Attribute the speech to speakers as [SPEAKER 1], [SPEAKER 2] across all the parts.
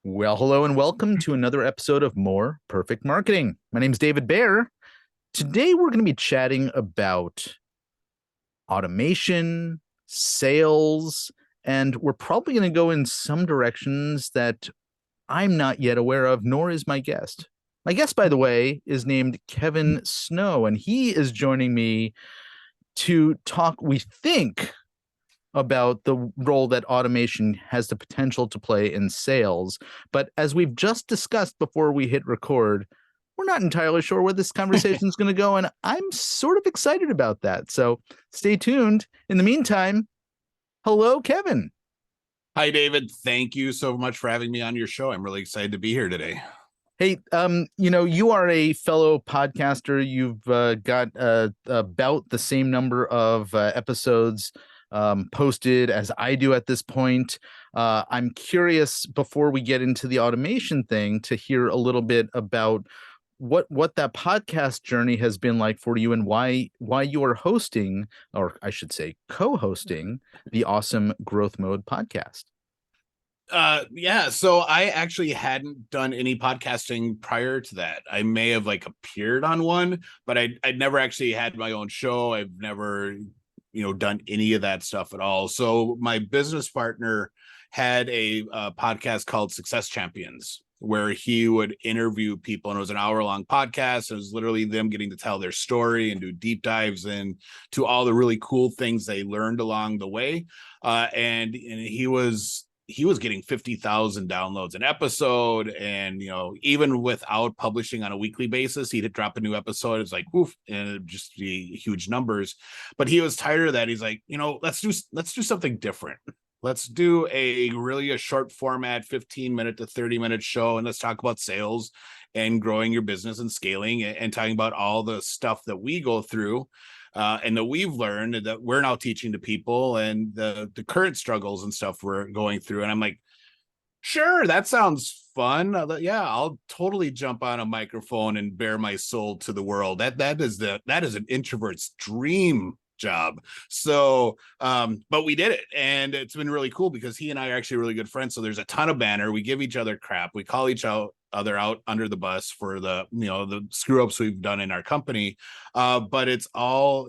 [SPEAKER 1] Well, hello and welcome to another episode of More Perfect Marketing. My name is David Baer. Today we're going to be chatting about automation, sales, and we're probably going to go in some directions that I'm not yet aware of, nor is my guest. My guest, by the way, is named Kevin Snow, and he is joining me to talk, we think, about the role that automation has the potential to play in sales. But as we've just discussed before we hit record, we're not entirely sure where this conversation is going to go. And I'm sort of excited about that. So stay tuned. In the meantime, hello, Kevin.
[SPEAKER 2] Hi, David. Thank you so much for having me on your show. I'm really excited to be here today.
[SPEAKER 1] Hey, you are a fellow podcaster. You've got about the same number of episodes posted as I do at this point. I'm curious, before we get into the automation thing, to hear a little bit about what that podcast journey has been like for you, and why you are hosting, or I should say co-hosting, the Awesome Growth Mode podcast.
[SPEAKER 2] Yeah, so I actually hadn't done any podcasting prior to that. I may have appeared on one, but I'd never actually had my own show. I've never done any of that stuff at all. So my business partner had a podcast called Success Champions, where he would interview people, and it was an hour-long podcast. It was literally them getting to tell their story and do deep dives into all the really cool things they learned along the way. And he was getting 50,000 downloads an episode. And, even without publishing on a weekly basis, he'd drop a new episode. It's like, oof, and it'd just be huge numbers. But he was tired of that. He's like, let's do something different. Let's do a short format, 15-minute to 30-minute show. And let's talk about sales and growing your business and scaling, and talking about all the stuff that we go through. And that we've learned, that we're now teaching to people, and the current struggles and stuff we're going through. And I'm like, sure, that sounds fun. Yeah, I'll totally jump on a microphone and bare my soul to the world. That is an introvert's dream job. So but we did it, and it's been really cool because he and I are actually really good friends. So there's a ton of banter. We give each other crap. We call each other out under the bus for the screw ups we've done in our company, but it's all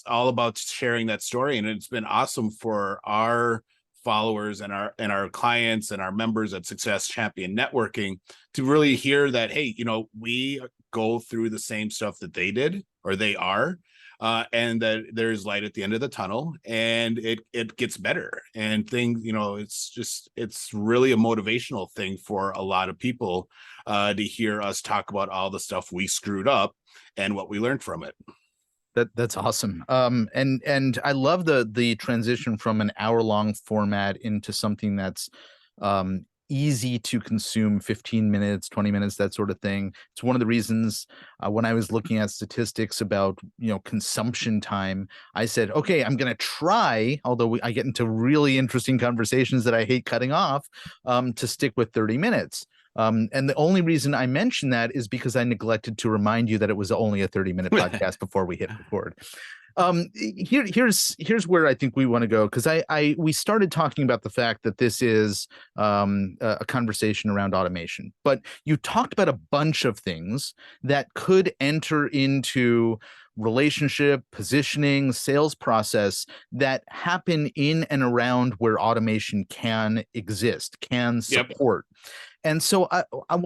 [SPEAKER 2] about sharing that story. And it's been awesome for our followers and our clients and our members at Success Champion Networking to really hear that, hey, we go through the same stuff that they did, or they are, and that there's light at the end of the tunnel, and it gets better. And things, it's really a motivational thing for a lot of people to hear us talk about all the stuff we screwed up and what we learned from it.
[SPEAKER 1] That's awesome. And I love the transition from an hour-long format into something that's easy to consume, 15 minutes, 20 minutes, that sort of thing. It's one of the reasons when I was looking at statistics about, consumption time, I said, okay, I'm going to try, although I get into really interesting conversations that I hate cutting off, to stick with 30 minutes. And the only reason I mentioned that is because I neglected to remind you that it was only a 30-minute podcast before we hit record. Here's where I think we want to go, because we started talking about the fact that this is a conversation around automation, but you talked about a bunch of things that could enter into relationship, positioning, sales process that happen in and around where automation can exist, can support. Yep. And so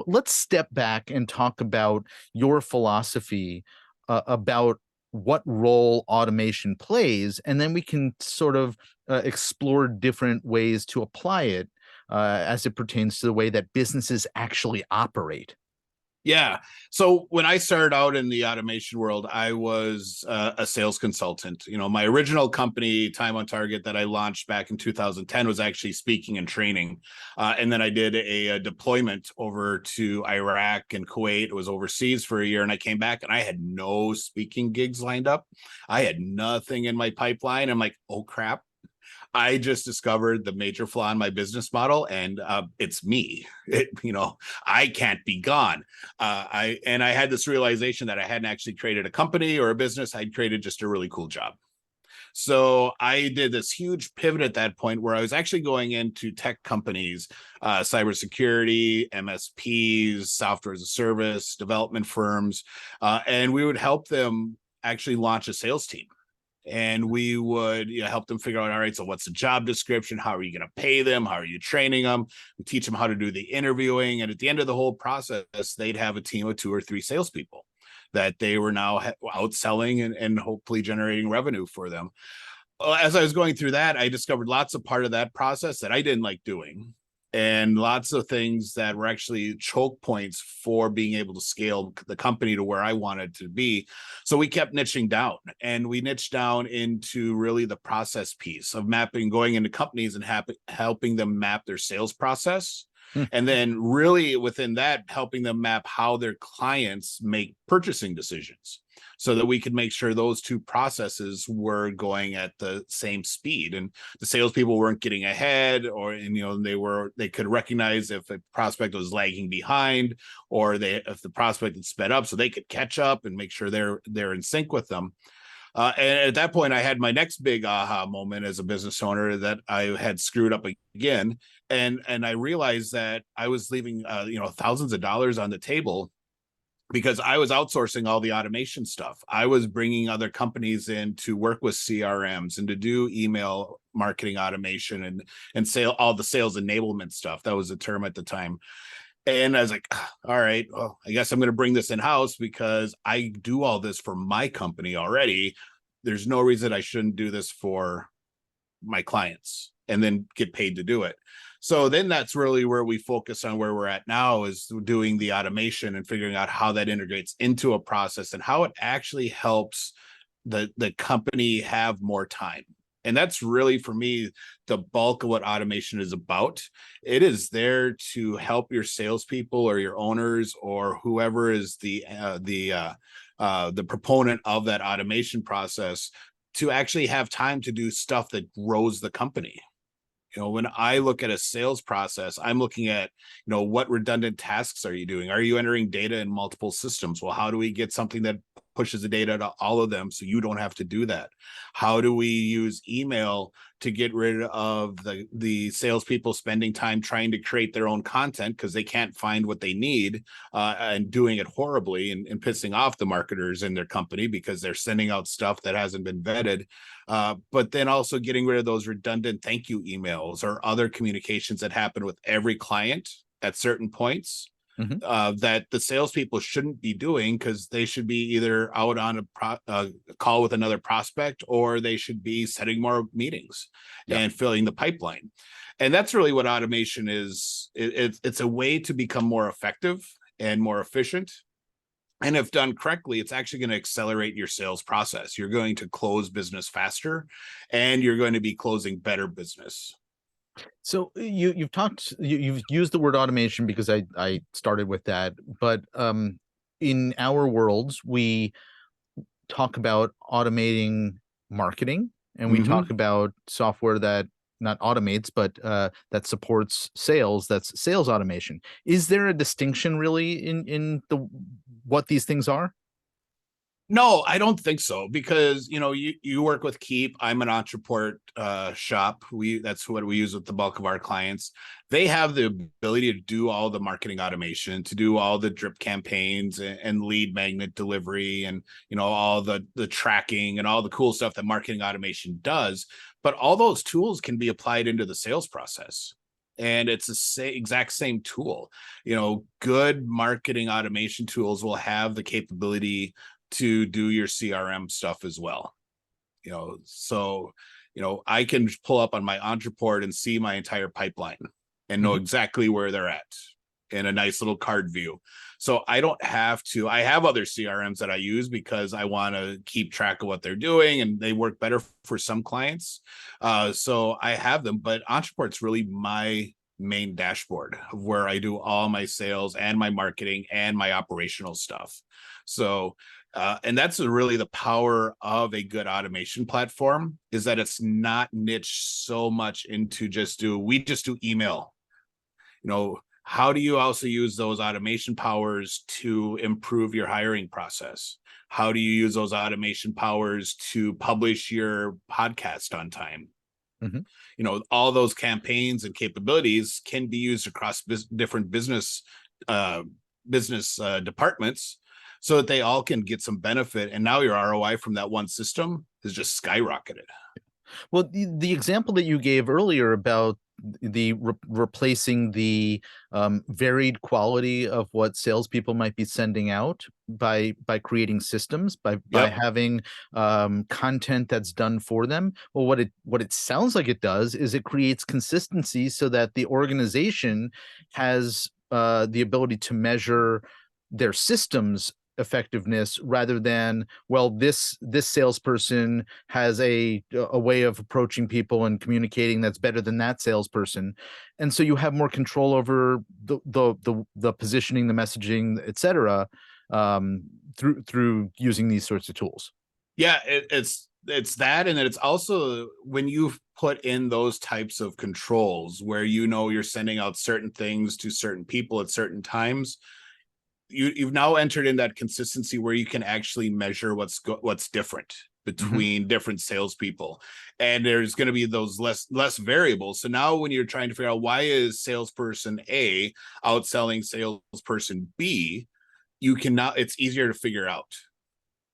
[SPEAKER 1] let's step back and talk about your philosophy about what role automation plays, and then we can sort of explore different ways to apply it as it pertains to the way that businesses actually operate.
[SPEAKER 2] Yeah. So when I started out in the automation world, I was a sales consultant. My original company, Time on Target, that I launched back in 2010 was actually speaking and training. And then I did a deployment over to Iraq and Kuwait. It was overseas for a year. And I came back and I had no speaking gigs lined up. I had nothing in my pipeline. I'm like, oh, crap. I just discovered the major flaw in my business model, and it's me. I can't be gone. I had this realization that I hadn't actually created a company or a business. I'd created just a really cool job. So I did this huge pivot at that point where I was actually going into tech companies, cybersecurity, MSPs, software as a service, development firms, and we would help them actually launch a sales team. And we would help them figure out, all right, so what's the job description? How are you going to pay them? How are you training them? We teach them how to do the interviewing. And at the end of the whole process, they'd have a team of 2 or 3 salespeople that they were now outselling and hopefully generating revenue for them. As I was going through that, I discovered lots of part of that process that I didn't like doing, and lots of things that were actually choke points for being able to scale the company to where I wanted to be. So we kept niching down, and we niched down into really the process piece of mapping, going into companies and helping them map their sales process.
[SPEAKER 1] Hmm.
[SPEAKER 2] And then really within that, helping them map how their clients make purchasing decisions so that we could make sure those two processes were going at the same speed, and the salespeople weren't getting ahead, or they could recognize if a prospect was lagging behind, or if the prospect had sped up, so they could catch up and make sure they're in sync with them. And at that point, I had my next big aha moment as a business owner that I had screwed up again, and I realized that I was leaving thousands of dollars on the table because I was outsourcing all the automation stuff. I was bringing other companies in to work with CRMs and to do email marketing automation and all the sales enablement stuff. That was the term at the time. And I was like, all right, well, I guess I'm going to bring this in house because I do all this for my company already. There's no reason I shouldn't do this for my clients and then get paid to do it. So then that's really where we focus on where we're at now, is doing the automation and figuring out how that integrates into a process and how it actually helps the company have more time. And that's really, for me, the bulk of what automation is about. It is there to help your salespeople or your owners or whoever is the proponent of that automation process to actually have time to do stuff that grows the company. When I look at a sales process, I'm looking at, what redundant tasks are you doing? Are you entering data in multiple systems? Well, how do we get something that pushes the data to all of them so you don't have to do that? How do we use email to get rid of the salespeople spending time trying to create their own content because they can't find what they need, and doing it horribly and pissing off the marketers in their company because they're sending out stuff that hasn't been vetted. But then also getting rid of those redundant thank you emails or other communications that happen with every client at certain points, that the salespeople shouldn't be doing, because they should be either out on a call with another prospect, or they should be setting more meetings and filling the pipeline. And that's really what automation is. It's a way to become more effective and more efficient. And if done correctly, it's actually going to accelerate your sales process. You're going to close business faster, and you're going to be closing better business.
[SPEAKER 1] So you've used the word automation because I started with that, but in our worlds we talk about automating marketing, and we talk about software that not automates but that supports sales. That's sales automation. Is there a distinction really in the what these things are?
[SPEAKER 2] No, I don't think so, because you work with Keep. I'm an Entreport shop. That's what we use with the bulk of our clients. They have the ability to do all the marketing automation, to do all the drip campaigns and lead magnet delivery, and all the tracking and all the cool stuff that marketing automation does. But all those tools can be applied into the sales process. And it's the exact same tool. Good marketing automation tools will have the capability to do your CRM stuff as well. So I can pull up on my Entreport and see my entire pipeline and know exactly where they're at in a nice little card view. So I don't have to. I have other CRMs that I use because I want to keep track of what they're doing, and they work better for some clients. So I have them, but Entreport's really my main dashboard of where I do all my sales and my marketing and my operational stuff. So and that's really the power of a good automation platform, is that it's not niche so much into we just do email. how do you also use those automation powers to improve your hiring process? How do you use those automation powers to publish your podcast on time?
[SPEAKER 1] Mhm.
[SPEAKER 2] All those campaigns and capabilities can be used across different uh, business departments, so that they all can get some benefit. And now your ROI from that one system is just skyrocketed.
[SPEAKER 1] Well, the example that you gave earlier about the replacing the varied quality of what salespeople might be sending out by creating systems, by
[SPEAKER 2] Yep.
[SPEAKER 1] having content that's done for them. Well, what it sounds like it does is it creates consistency so that the organization has the ability to measure their systems effectiveness rather than, well, this salesperson has a way of approaching people and communicating that's better than that salesperson, and so you have more control over the positioning, the messaging, etc., through using these sorts of tools.
[SPEAKER 2] Yeah, it's that, and then it's also when you put in those types of controls where you're sending out certain things to certain people at certain times. You've now entered in that consistency where you can actually measure what's different
[SPEAKER 1] Mhm.
[SPEAKER 2] between different salespeople, and there's going to be those less variables. So now when you're trying to figure out why is salesperson A outselling salesperson B, you can now, it's easier to figure out.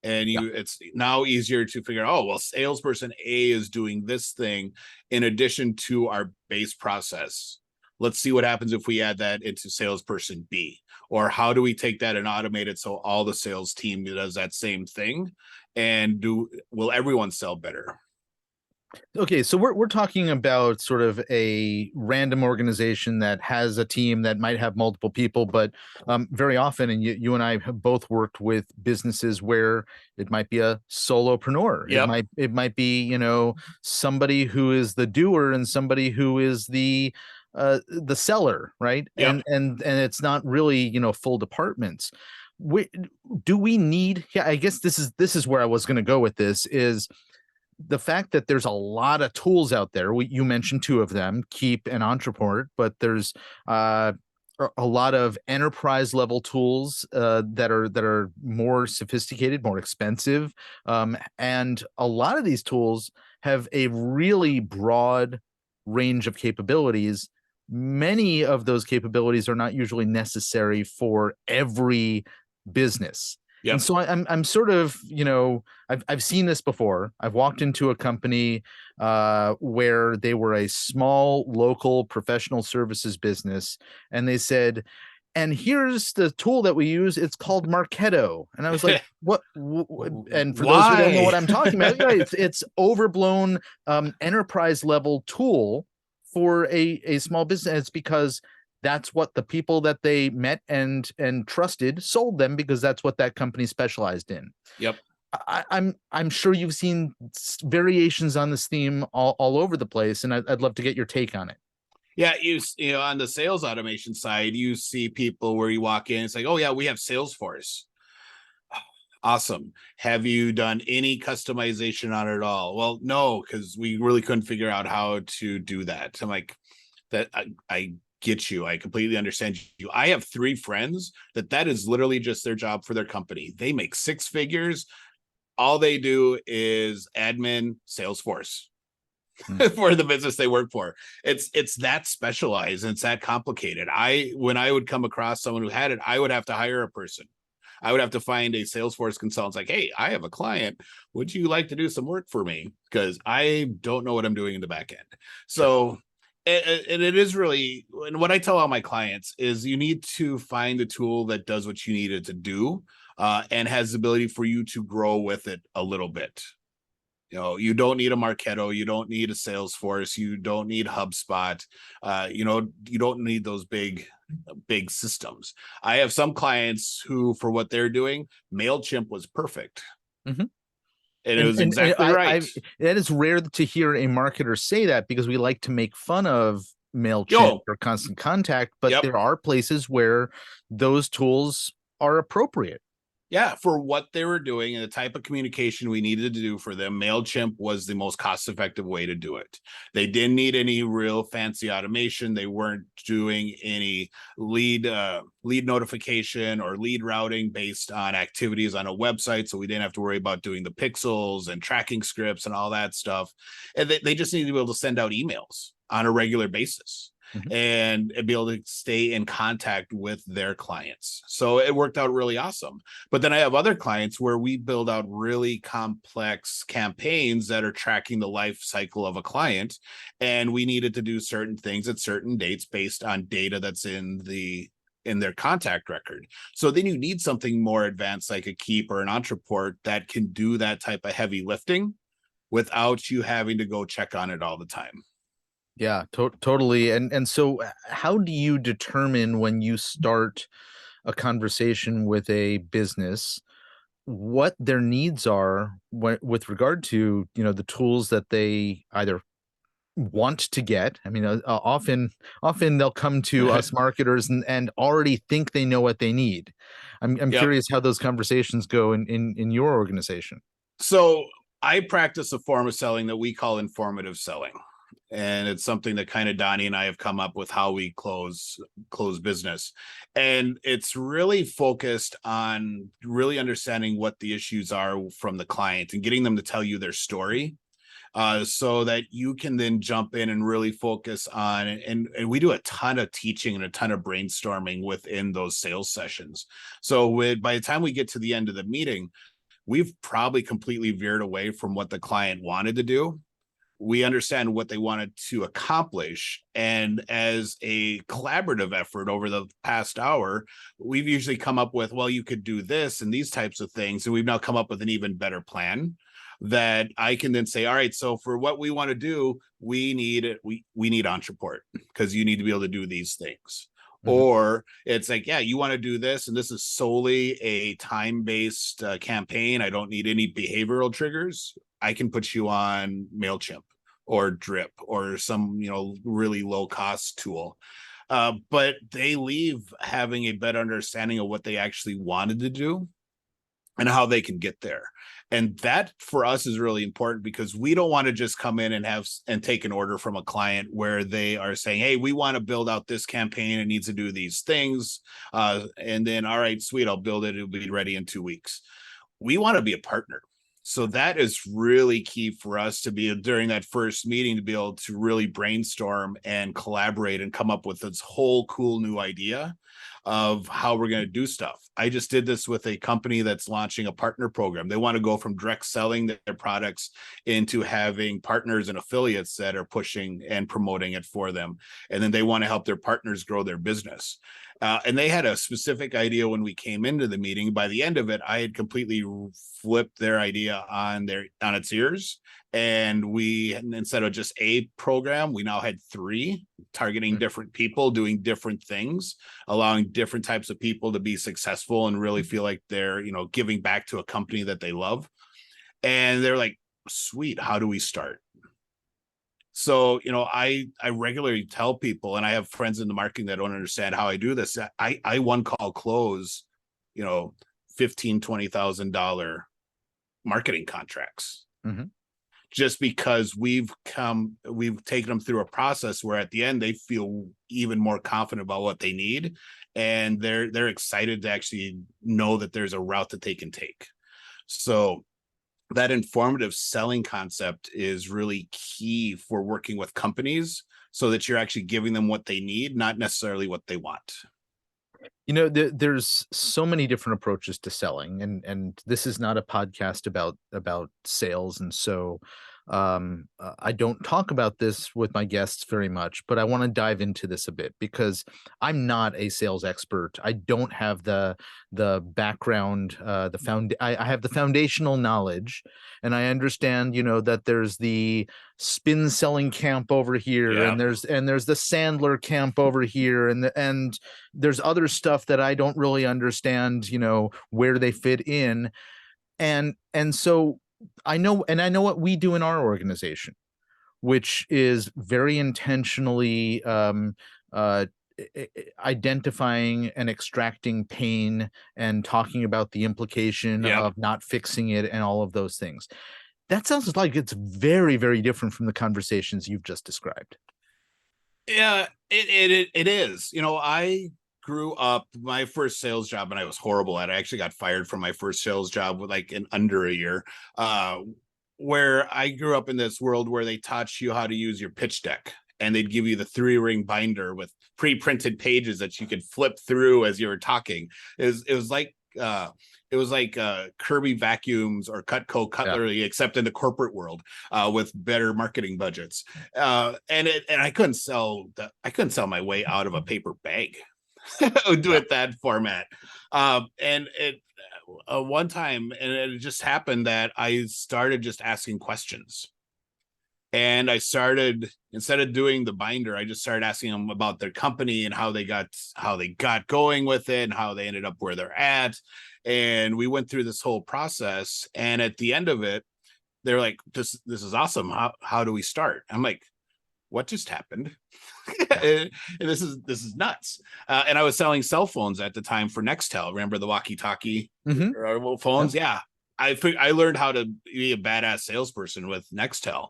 [SPEAKER 2] And
[SPEAKER 1] Yeah.
[SPEAKER 2] it's now easier to figure out, oh, well, salesperson A is doing this thing in addition to our base process. Let's see what happens if we add that into salesperson B. Or how do we take that and automate it so all the sales team does that same thing? And will everyone sell better?
[SPEAKER 1] Okay, so we're talking about sort of a random organization that has a team that might have multiple people, but very often, and you and I have both worked with businesses where it might be a solopreneur. It
[SPEAKER 2] Yep.
[SPEAKER 1] might be, somebody who is the doer and somebody who is the seller, right?
[SPEAKER 2] Yep.
[SPEAKER 1] And it's not really, full departments. We, do we need? Yeah, I guess this is where I was going to go with this is the fact that there's a lot of tools out there. You mentioned two of them, Keep and Entreport, but there's uh, a lot of enterprise level tools that are more sophisticated, more expensive, and a lot of these tools have a really broad range of capabilities. Many of those capabilities are not usually necessary for every business. And
[SPEAKER 2] Yep.
[SPEAKER 1] so I'm sort of, I've seen this before. I've walked into a company where they were a small local professional services business, and they said, "And here's the tool that we use. It's called Marketo." And I was like, "What?" And for those who don't know
[SPEAKER 2] Why?
[SPEAKER 1] what I'm talking about, yeah, it's overblown enterprise level tool for a small business. And it's because that's what the people that they met and trusted sold them, because that's what that company specialized in.
[SPEAKER 2] Yep.
[SPEAKER 1] I'm sure you've seen variations on this theme all over the place, and I'd love to get your take on it.
[SPEAKER 2] Yeah, on the sales automation side, you see people where you walk in, it's like, oh yeah, we have Salesforce. Awesome. Have you done any customization on it at all? Well, no, because we really couldn't figure out how to do that. I'm like, that I get you. I completely understand you. I have 3 friends that is literally just their job for their company. They make 6 figures. All they do is admin Salesforce
[SPEAKER 1] Hmm.
[SPEAKER 2] for the business they work for. It's that specialized and it's that complicated. When I would come across someone who had it, I would have to hire a person. I would have to find a Salesforce consultant like, hey, I have a client. Would you like to do some work for me? Because I don't know what I'm doing in the back end.
[SPEAKER 1] Sure.
[SPEAKER 2] So, and it is really, and what I tell all my clients is you need to find the tool that does what you need it to do, and has the ability for you to grow with it a little bit. You don't need a Marketo, you don't need a Salesforce, you don't need HubSpot, you don't need those big systems. I have some clients who, for what they're doing, MailChimp was perfect.
[SPEAKER 1] Mm-hmm.
[SPEAKER 2] And it
[SPEAKER 1] And
[SPEAKER 2] was
[SPEAKER 1] and
[SPEAKER 2] exactly right.
[SPEAKER 1] that is rare to hear a marketer say that, because we like to make fun of Mailchimp
[SPEAKER 2] Yo,
[SPEAKER 1] or Constant Contact, but
[SPEAKER 2] yep.
[SPEAKER 1] there are places where those tools are appropriate.
[SPEAKER 2] Yeah, for what they were doing and the type of communication we needed to do for them, MailChimp was the most cost-effective way to do it. They didn't need any real fancy automation. They weren't doing any lead notification or lead routing based on activities on a website. So we didn't have to worry about doing the pixels and tracking scripts and all that stuff. And they just needed to be able to send out emails on a regular basis
[SPEAKER 1] Mhm.
[SPEAKER 2] and be able to stay in contact with their clients. So it worked out really awesome. But then I have other clients where we build out really complex campaigns that are tracking the life cycle of a client. And we needed to do certain things at certain dates based on data that's in their contact record. So then you need something more advanced like a Keep or an Entreport that can do that type of heavy lifting without you having to go check on it all the time.
[SPEAKER 1] Yeah, totally. And so how do you determine when you start a conversation with a business what their needs are with regard to, the tools that they either want to get? I mean, often they'll come to us marketers and already think they know what they need. I'm
[SPEAKER 2] Yep.
[SPEAKER 1] curious how those conversations go in your organization.
[SPEAKER 2] So I practice a form of selling that we call informative selling. And it's something that kind of Donnie and I have come up with how we close business. And it's really focused on really understanding what the issues are from the client and getting them to tell you their story. So that you can then jump in and really focus on and we do a ton of teaching and a ton of brainstorming within those sales sessions. So by the time we get to the end of the meeting, we've probably completely veered away from what the client wanted to do. We understand what they wanted to accomplish. And as a collaborative effort over the past hour, we've usually come up with, well, you could do this and these types of things. And we've now come up with an even better plan that I can then say, all right, so for what we want to do, we need Entreport because you need to be able to do these things.
[SPEAKER 1] Mhm.
[SPEAKER 2] Or it's like, yeah, you want to do this, and this is solely a time-based campaign. I don't need any behavioral triggers. I can put you on MailChimp or Drip or some, really low cost tool. But they leave having a better understanding of what they actually wanted to do and how they can get there. And that for us is really important because we don't want to just come in and take an order from a client where they are saying, hey, we want to build out this campaign. It needs to do these things. And then, all right, sweet, I'll build it. It'll be ready in 2 weeks. We want to be a partner. So that is really key for us to be during that first meeting to be able to really brainstorm and collaborate and come up with this whole cool new idea of how we're going to do stuff. I just did this with a company that's launching a partner program. They want to go from direct selling their products into having partners and affiliates that are pushing and promoting it for them. And then they want to help their partners grow their business. And they had a specific idea when we came into the meeting. By the end of it, I had completely flipped their idea on its ears. And we, instead of just a program, we now had 3 targeting different people, doing different things, allowing different types of people to be successful and really feel like they're, giving back to a company that they love. And they're like, sweet, how do we start? So, I regularly tell people, and I have friends in the marketing that don't understand how I do this. I one call close, you know, $15,000-$20,000 marketing contracts
[SPEAKER 1] Mhm.
[SPEAKER 2] just because we've taken them through a process where at the end they feel even more confident about what they need, and they're excited to actually know that there's a route that they can take. So that informative selling concept is really key for working with companies so that you're actually giving them what they need, not necessarily what they want.
[SPEAKER 1] There's so many different approaches to selling, and this is not a podcast about sales, and so I don't talk about this with my guests very much, but I want to dive into this a bit because I'm not a sales expert. I don't have the background, I have the foundational knowledge, and I understand, that there's the spin selling camp over here,
[SPEAKER 2] Yeah.
[SPEAKER 1] and there's the Sandler camp over here, and there's other stuff that I don't really understand, where they fit in. And so I know what we do in our organization, which is very intentionally identifying and extracting pain and talking about the implication
[SPEAKER 2] Yep.
[SPEAKER 1] of not fixing it and all of those things. That sounds like it's very, very different from the conversations you've just described.
[SPEAKER 2] Yeah, it is. I grew up my first sales job and I was horrible at it. I actually got fired from my first sales job with like in under a year. Where I grew up in this world where they taught you how to use your pitch deck, and they'd give you the 3-ring binder with pre-printed pages that you could flip through as you were talking. It was like Kirby vacuums or Cutco
[SPEAKER 1] Yeah.
[SPEAKER 2] cutlery, except in the corporate world, with better marketing budgets. And I couldn't sell my way out of a paper bag do
[SPEAKER 1] Yeah.
[SPEAKER 2] it that format. And it one time, and it just happened that I started just asking questions. And I started, instead of doing the binder, I just started asking them about their company and how they got going with it and how they ended up where they're at. And we went through this whole process. And at the end of it, they're like, this is awesome. How do we start? I'm like, what just happened?
[SPEAKER 1] Yeah.
[SPEAKER 2] And this is nuts. And I was selling cell phones at the time for Nextel. Remember the walkie-talkie
[SPEAKER 1] Mm-hmm.
[SPEAKER 2] phones? Yeah. I learned how to be a badass salesperson with Nextel.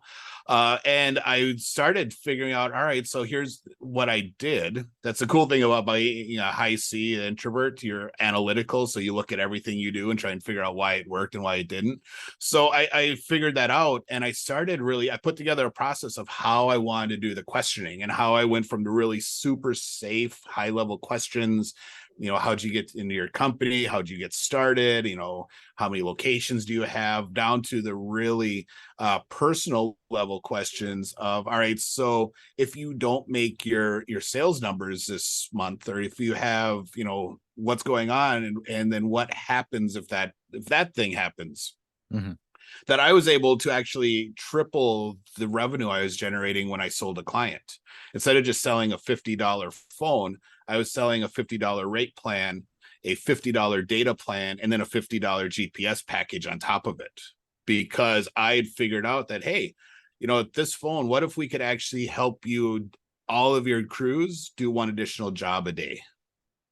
[SPEAKER 2] And I started figuring out, all right, so here's what I did. That's the cool thing about being a high C introvert. You're analytical. So you look at everything you do and try and figure out why it worked and why it didn't. So I figured that out, and I put together a process of how I wanted to do the questioning and how I went from the really super safe, high level questions. How'd you get into your company? How'd you get started? How many locations do you have, down to the really personal level questions of, all right, so if you don't make your sales numbers this month, or if you have, what's going on, and then what happens if that thing happens.
[SPEAKER 1] Mm-hmm.
[SPEAKER 2] That I was able to actually triple the revenue I was generating when I sold a client. Instead of just selling a $50 phone, I was selling a $50 rate plan, a $50 data plan, and then a $50 GPS package on top of it. Because I had figured out that, hey, this phone, what if we could actually help you, all of your crews, do one additional job a day?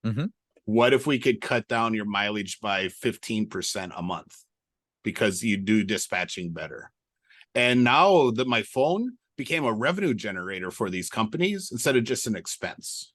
[SPEAKER 1] Mm-hmm.
[SPEAKER 2] What if we could cut down your mileage by 15% a month because you do dispatching better? And now that my phone became a revenue generator for these companies instead of just an expense.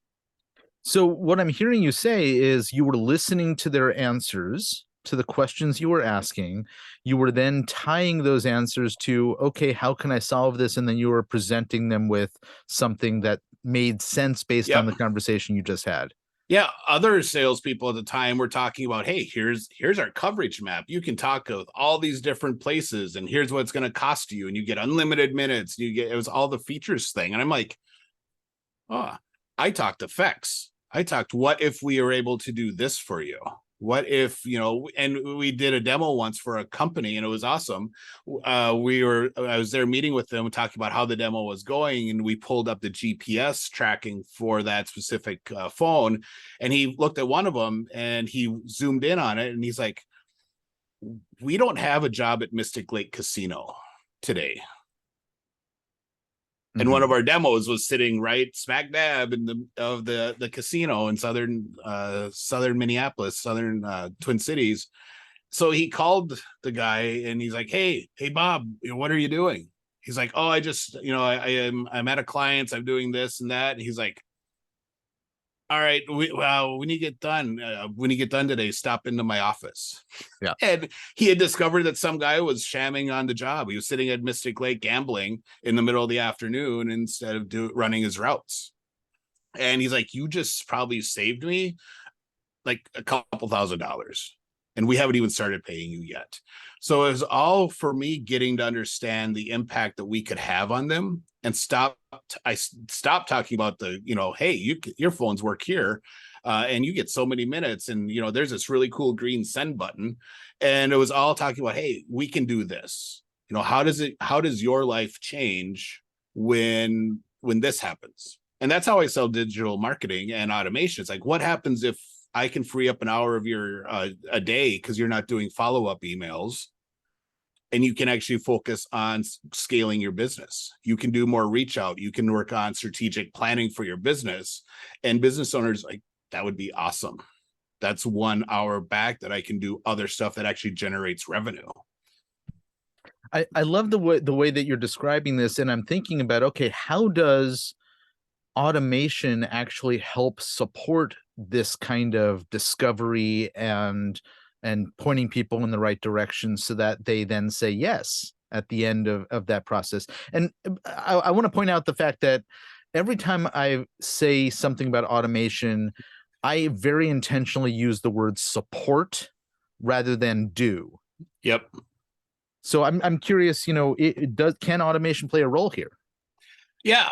[SPEAKER 1] So what I'm hearing you say is you were listening to their answers to the questions you were asking. You were then tying those answers to, okay, how can I solve this? And then you were presenting them with something that made sense based on
[SPEAKER 2] Yep.
[SPEAKER 1] the conversation you just had.
[SPEAKER 2] Yeah, other salespeople at the time were talking about, hey, here's our coverage map. You can talk with all these different places, and here's what it's going to cost you, and you get unlimited minutes. It was all the features thing, and I'm like, oh, I talked effects. I talked, what if we are able to do this for you? What if, and we did a demo once for a company, and it was awesome. I was there meeting with them, talking about how the demo was going, and we pulled up the GPS tracking for that specific phone. And he looked at one of them and he zoomed in on it, and he's like, we don't have a job at Mystic Lake Casino today. And one
[SPEAKER 1] Mm-hmm.
[SPEAKER 2] of our demos was sitting right smack dab in the casino in southern Minneapolis, southern Twin Cities. So he called the guy and he's like, hey Bob, what are you doing? He's like, oh, I just, I'm at a client's, I'm doing this and that. And he's like, all right, when you get done today, stop into my office.
[SPEAKER 1] Yeah.
[SPEAKER 2] And he had discovered that some guy was shamming on the job. He was sitting at Mystic Lake gambling in the middle of the afternoon instead of running his routes. And he's like, you just probably saved me like a couple $1,000s, and we haven't even started paying you yet. So it was all for me getting to understand the impact that we could have on them, and I stopped talking about hey, your phones work here, and you get so many minutes, and there's this really cool green send button, and it was all talking about, hey, we can do this. How does your life change when this happens? And that's how I sell digital marketing and automation. It's like, what happens if I can free up an hour of your a day because you're not doing follow-up emails? and you can actually focus on scaling your business. You can do more reach out. You can work on strategic planning for your business. And business owners, like, that would be awesome. That's 1 hour back that I can do other stuff that actually generates revenue.
[SPEAKER 1] I love the way that you're describing this, and I'm thinking about, okay, how does automation actually help support this kind of discovery and pointing people in the right direction so that they then say yes at the end of that process. And I want to point out the fact that every time I say something about automation, I very intentionally use the word support rather than do.
[SPEAKER 2] Yep.
[SPEAKER 1] So I'm curious, can automation play a role here?
[SPEAKER 2] Yeah,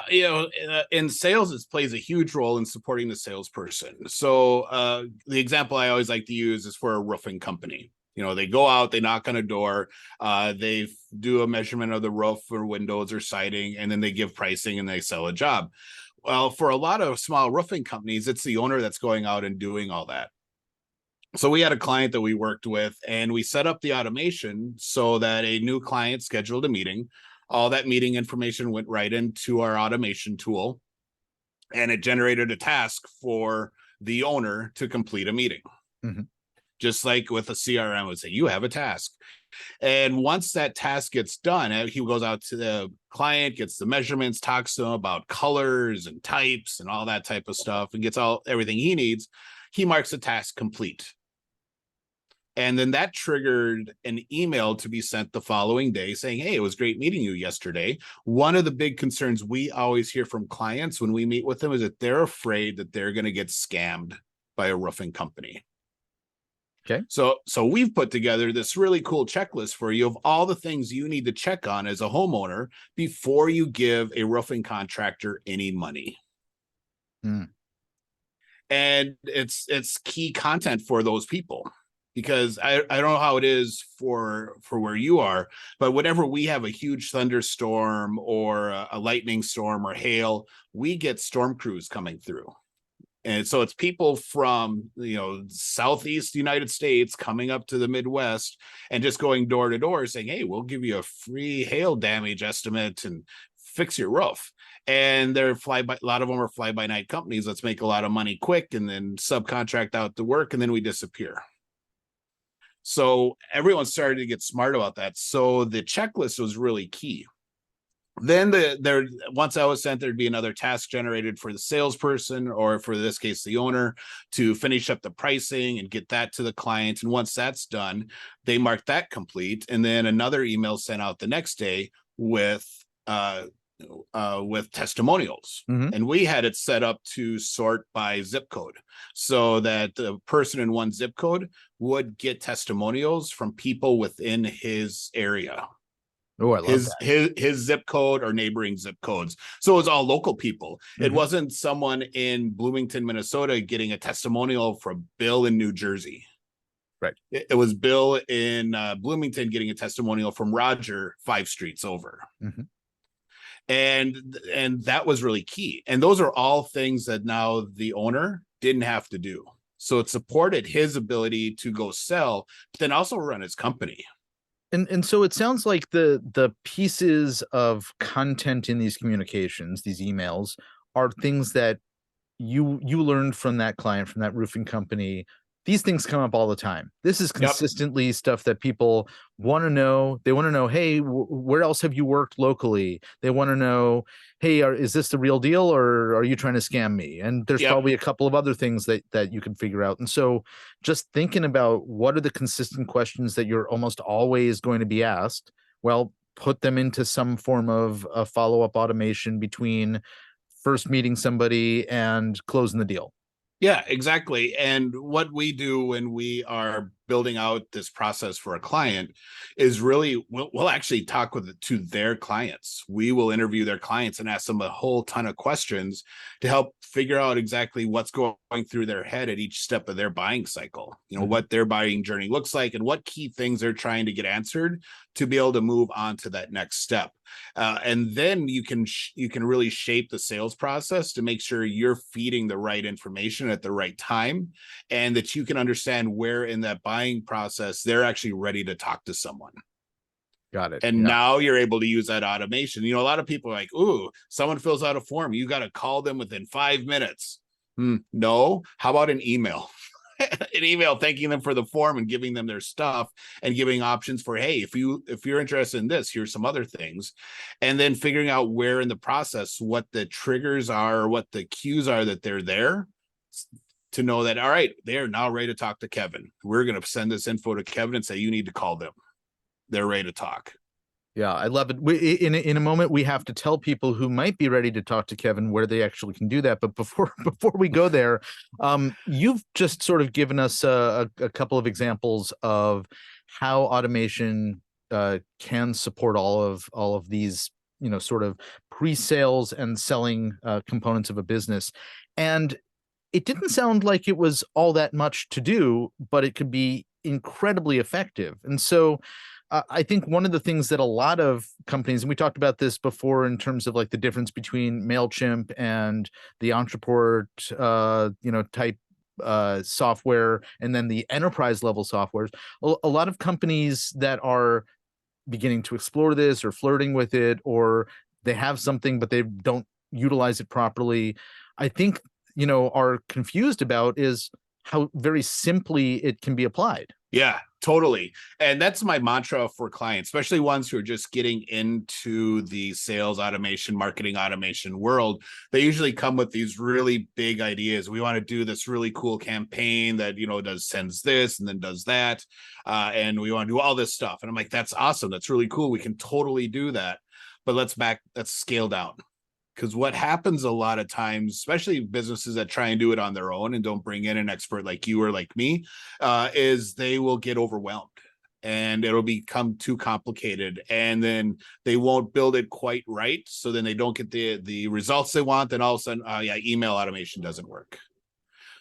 [SPEAKER 2] in sales, it plays a huge role in supporting the salesperson. So the example I always like to use is for a roofing company. They go out, they knock on a door, they do a measurement of the roof or windows or siding, and then they give pricing and they sell a job. Well, for a lot of small roofing companies, it's the owner that's going out and doing all that. So we had a client that we worked with, and we set up the automation so that a new client scheduled a meeting. All that meeting information went right into our automation tool, and it generated a task for the owner to complete a meeting.
[SPEAKER 1] Mm-hmm.
[SPEAKER 2] Just like with a CRM would say, you have a task. And once that task gets done, he goes out to the client, gets the measurements, talks to them about colors and types and all that type of stuff, and gets everything he needs. He marks the task complete. And then that triggered an email to be sent the following day saying, hey, it was great meeting you yesterday. One of the big concerns we always hear from clients when we meet with them is that they're afraid that they're going to get scammed by a roofing company.
[SPEAKER 1] Okay.
[SPEAKER 2] So we've put together this really cool checklist for you of all the things you need to check on as a homeowner before you give a roofing contractor any money.
[SPEAKER 1] Mm.
[SPEAKER 2] And it's key content for those people. Because I don't know how it is for where you are, but whenever we have a huge thunderstorm or a lightning storm or hail, we get storm crews coming through. And so it's people from, Southeast United States coming up to the Midwest and just going door to door saying, hey, we'll give you a free hail damage estimate and fix your roof. And a lot of them are fly by night companies. Let's make a lot of money quick and then subcontract out the work, and then we disappear. So everyone started to get smart about that. So the checklist was really key. Then once that was sent, there'd be another task generated for the salesperson, or for this case, the owner, to finish up the pricing and get that to the client. And once that's done, they mark that complete. And then another email sent out the next day with testimonials.
[SPEAKER 1] Mm-hmm.
[SPEAKER 2] And we had it set up to sort by zip code so that the person in one zip code would get testimonials from people within his area.
[SPEAKER 1] Oh, I love that.
[SPEAKER 2] His zip code or neighboring zip codes. So it was all local people. Mm-hmm. It wasn't someone in Bloomington, Minnesota getting a testimonial from Bill in New Jersey.
[SPEAKER 1] Right.
[SPEAKER 2] It was Bill in Bloomington getting a testimonial from Roger 5 streets over.
[SPEAKER 1] Mm-hmm.
[SPEAKER 2] And that was really key. And those are all things that now the owner didn't have to do. So it supported his ability to go sell, but then also run his company.
[SPEAKER 1] And so it sounds like the pieces of content in these communications, these emails, are things that you learned from that client, from that roofing company. These things come up all the time. This is consistently stuff that people want to know. They want to know, hey, where else have you worked locally? They want to know, hey, is this the real deal, or are you trying to scam me? And there's probably a couple of other things that you can figure out. And so just thinking about what are the consistent questions that you're almost always going to be asked, well, put them into some form of a follow-up automation between first meeting somebody and closing the deal.
[SPEAKER 2] Yeah, exactly. And what we do when we are building out this process for a client is really we'll actually talk to their clients. We will interview their clients and ask them a whole ton of questions to help figure out exactly what's going through their head at each step of their buying cycle. What their buying journey looks like and what key things they're trying to get answered to be able to move on to that next step. And then you can really shape the sales process to make sure you're feeding the right information at the right time, and that you can understand where in that buying process they're actually ready to talk to someone.
[SPEAKER 1] Got it.
[SPEAKER 2] And
[SPEAKER 1] Yeah.
[SPEAKER 2] now you're able to use that automation. A lot of people are like, ooh, someone fills out a form, you got to call them within 5 minutes. No, how about an email? An email thanking them for the form and giving them their stuff and giving options for, hey, if you're interested in this, here's some other things. And then figuring out where in the process what the triggers are, or what the cues are that they're there, to know that, all right, they are now ready to talk to Kevin. We're going to send this info to Kevin and say, you need to call them. They're ready to talk.
[SPEAKER 1] Yeah, I love it. In a moment, we have to tell people who might be ready to talk to Kevin where they actually can do that. But before before we go there, you've just sort of given us a couple of examples of how automation can support all of these, sort of pre-sales and selling components of a business. And it didn't sound like it was all that much to do, but it could be incredibly effective. And so I think one of the things that a lot of companies, and we talked about this before in terms of like the difference between MailChimp and the Entreport, type software, and then the enterprise level softwares. A lot of companies that are beginning to explore this or flirting with it, or they have something but they don't utilize it properly, I think, are confused about is how very simply it can be applied.
[SPEAKER 2] Yeah, totally. And that's my mantra for clients, especially ones who are just getting into the sales automation, marketing automation world. They usually come with these really big ideas. We want to do this really cool campaign that, sends this and then does that. And we want to do all this stuff. And I'm like, that's awesome. That's really cool. We can totally do that. But let's scale down. Because what happens a lot of times, especially businesses that try and do it on their own and don't bring in an expert like you or like me, is they will get overwhelmed and it'll become too complicated. And then they won't build it quite right. So then they don't get the results they want. Then all of a sudden, email automation doesn't work.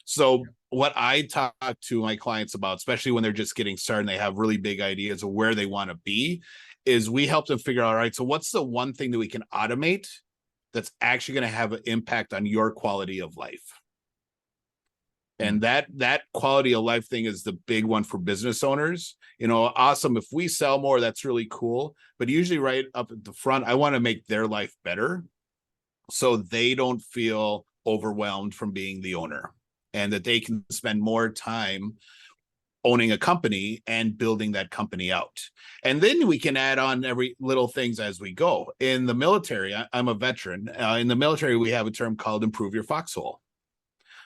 [SPEAKER 2] So what I talk to my clients about, especially when they're just getting started and they have really big ideas of where they want to be, is we help them figure out, all right, so what's the one thing that we can automate that's actually going to have an impact on your quality of life? And that quality of life thing is the big one for business owners. Awesome. If we sell more, that's really cool. But usually right up at the front, I want to make their life better so they don't feel overwhelmed from being the owner, and that they can spend more time owning a company and building that company out. And then we can add on every little things as we go. In the military, I'm a veteran. In the military, we have a term called improve your foxhole.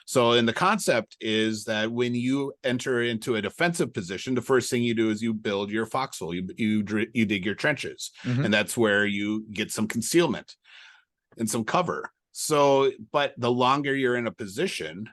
[SPEAKER 2] So, and the concept is that when you enter into a defensive position, the first thing you do is you build your foxhole. You dig your trenches, and that's where you get some concealment and some cover. So, but the longer you're in a position,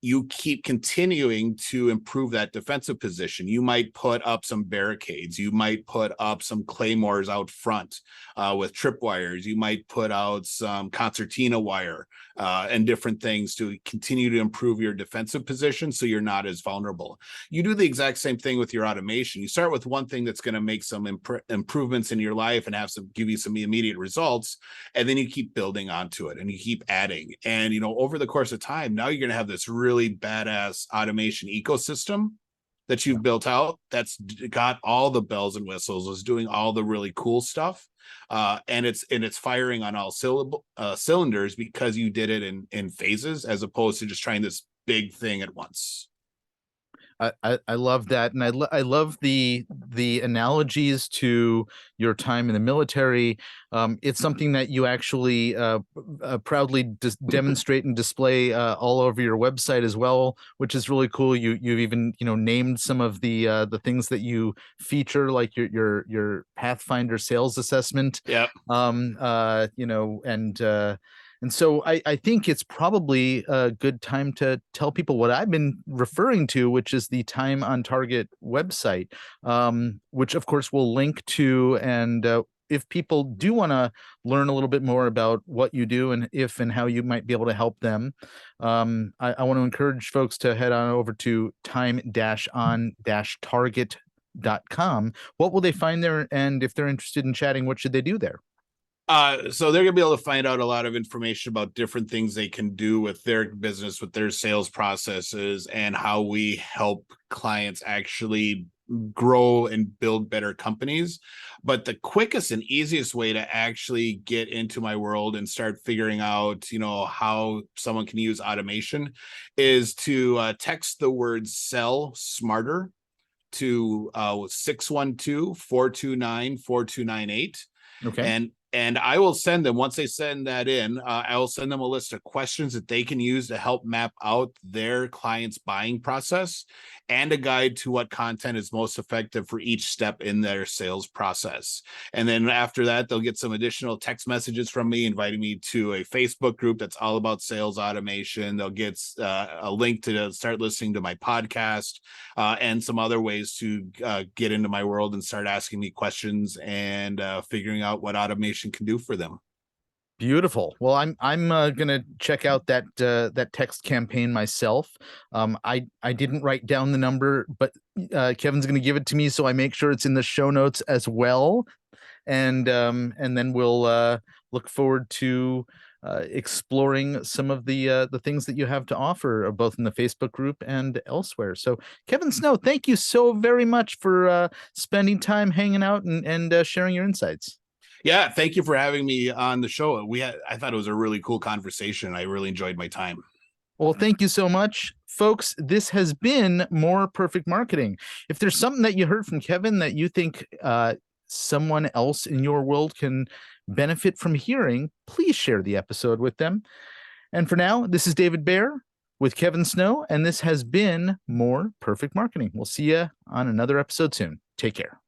[SPEAKER 2] you keep continuing to improve that defensive position. You might put up some barricades. You might put up some claymores out front with tripwires. You might put out some concertina wire and different things to continue to improve your defensive position so you're not as vulnerable. You do the exact same thing with your automation. You start with one thing that's going to make some improvements in your life and give you some immediate results, and then you keep building onto it and you keep adding. And over the course of time, now you're going to have this really badass automation ecosystem that you've built out that's got all the bells and whistles, is doing all the really cool stuff, and it's firing on all cylinders because you did it in phases as opposed to just trying this big thing at once.
[SPEAKER 1] I love that, and I love the analogies to your time in the military. It's something that you actually proudly demonstrate and display all over your website as well, which is really cool. You've even named some of the things that you feature, like your Pathfinder sales assessment.
[SPEAKER 2] Yep.
[SPEAKER 1] And so I think it's probably a good time to tell people what I've been referring to, which is the Time on Target website, which of course we'll link to. And if people do want to learn a little bit more about what you do and if and how you might be able to help them, I want to encourage folks to head on over to time-on-target.com. What will they find there? And if they're interested in chatting, what should they do there?
[SPEAKER 2] So they're going to be able to find out a lot of information about different things they can do with their business, with their sales processes, and how we help clients actually grow and build better companies. But the quickest and easiest way to actually get into my world and start figuring out, how someone can use automation is to text the word sell smarter to 612-429-4298.
[SPEAKER 1] Okay.
[SPEAKER 2] And I will send them, once they send that in, I will send them a list of questions that they can use to help map out their client's buying process and a guide to what content is most effective for each step in their sales process. And then after that, they'll get some additional text messages from me inviting me to a Facebook group that's all about sales automation. They'll get a link to start listening to my podcast, and some other ways to get into my world and start asking me questions and figuring out what automation can do for them.
[SPEAKER 1] Beautiful. Well, I'm gonna check out that text campaign myself. I didn't write down the number, but Kevin's gonna give it to me, so I make sure it's in the show notes as well. And then we'll look forward to exploring some of the things that you have to offer, both in the Facebook group and elsewhere. So, Kevin Snow, thank you so very much for spending time hanging out and sharing your insights.
[SPEAKER 2] Yeah, thank you for having me on the show. I thought it was a really cool conversation. I really enjoyed my time.
[SPEAKER 1] Well, thank you so much, folks. This has been More Perfect Marketing. If there's something that you heard from Kevin that you think someone else in your world can benefit from hearing, please share the episode with them. And for now, this is David Baer with Kevin Snow, and this has been More Perfect Marketing. We'll see you on another episode soon. Take care.